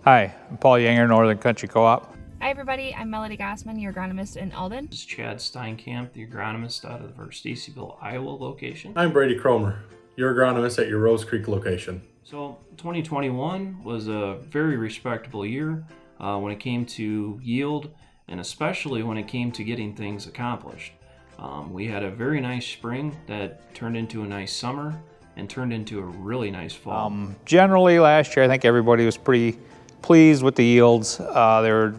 Hi, I'm Paul Yanger, Northern Country Coop. Hi everybody, I'm Melody Gossman, your agronomist in Alden. This is Chad Steinkamp, the agronomist out of our Stacyville, Iowa location. I'm Brady Cromer, your agronomist at your Rose Creek location. So 2021 was a very respectable year when it came to yield, and especially when it came to getting things accomplished. We had a very nice spring that turned into a nice summer and turned into a really nice fall. Generally last year, I think everybody was pretty pleased with the yields. They were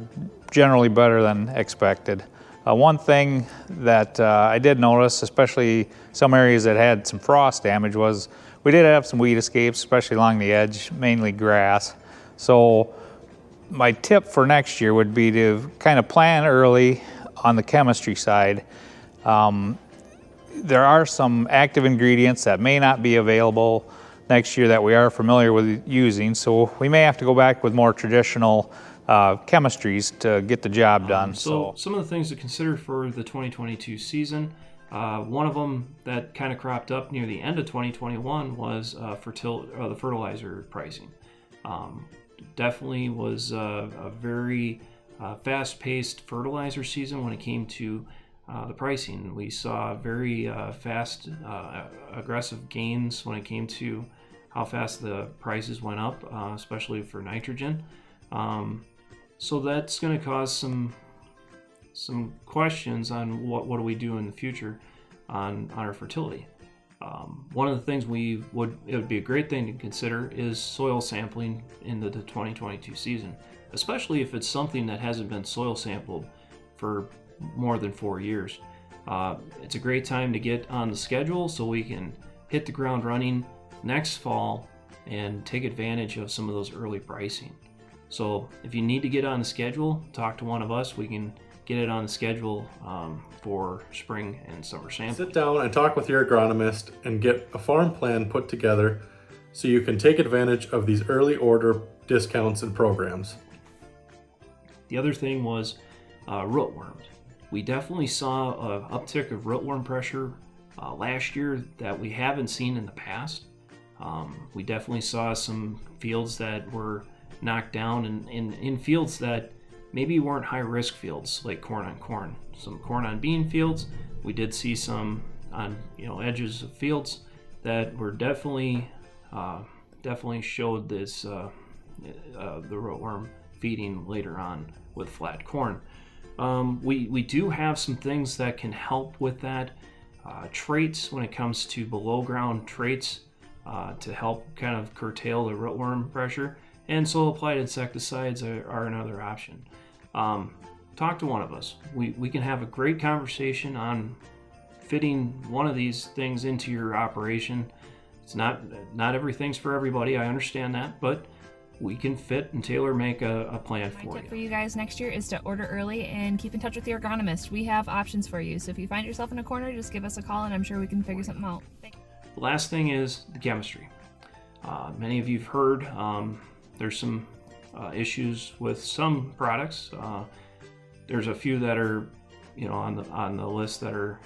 generally better than expected. One thing that I did notice, especially some areas that had some frost damage, was we did have some weed escapes, especially along the edge, mainly grass. So my tip for next year would be to kind of plan early on the chemistry side. There are some active ingredients that may not be available next year that we are familiar with using, so we may have to go back with more traditional chemistries to get the job done. So some of the things to consider for the 2022 season, one of them that kind of cropped up near the end of 2021 was the fertilizer pricing. Definitely was a very fast-paced fertilizer season when it came to the pricing. We saw very fast, aggressive gains when it came to how fast the prices went up, especially for nitrogen. So that's going to cause some questions on what do we do in the future on our fertility. One of the things it would be a great thing to consider is soil sampling into the 2022 season, especially if it's something that hasn't been soil sampled for more than 4 years. It's a great time to get on the schedule so we can hit the ground running next fall and take advantage of some of those early pricing. So if you need to get on the schedule, talk to one of us. We can get it on the schedule for spring and summer sampling. Sit down and talk with your agronomist and get a farm plan put together so you can take advantage of these early order discounts and programs. The other thing was rootworms. We definitely saw an uptick of rootworm pressure last year that we haven't seen in the past. We definitely saw some fields that were knocked down and in fields that maybe weren't high risk fields, like corn on corn. Some corn on bean fields. We did see some on edges of fields that were definitely showed this the rootworm feeding later on with flat corn. We do have some things that can help with that. Traits when it comes to below ground traits to help kind of curtail the rootworm pressure, and soil applied insecticides are another option. Talk to one of us. We can have a great conversation on fitting one of these things into your operation. It's not everything's for everybody, I understand that, but we can fit and tailor make a plan for you. My tip for you guys next year is to order early and keep in touch with your agronomist. We have options for you, so if you find yourself in a corner, just give us a call and I'm sure we can figure something out. The last thing is the chemistry. Many of you have heard there's some issues with some products. There's a few that are on the list that are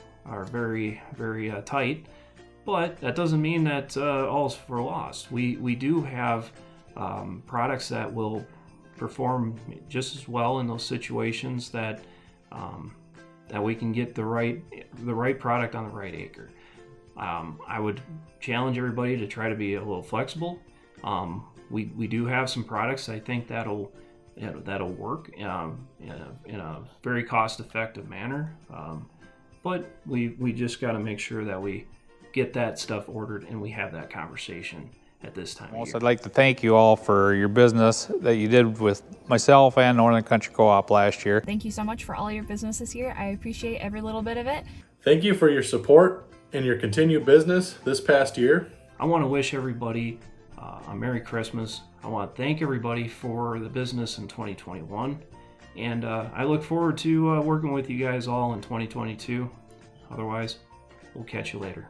very, very tight, but that doesn't mean that all's for lost. We do have products that will perform just as well in those situations that we can get the right product on the right acre. I would challenge everybody to try to be a little flexible. We do have some products I think that'll work in a very cost-effective manner, but we just got to make sure that we get that stuff ordered and we have that conversation at this time. Also, I'd like to thank you all for your business that you did with myself and Northern Country Coop last year. Thank you so much for all your business this year. I appreciate every little bit of it. Thank you for your support and your continued business this past year. I want to wish everybody a Merry Christmas. I want to thank everybody for the business in 2021, and I look forward to working with you guys all in 2022. Otherwise, we'll catch you later.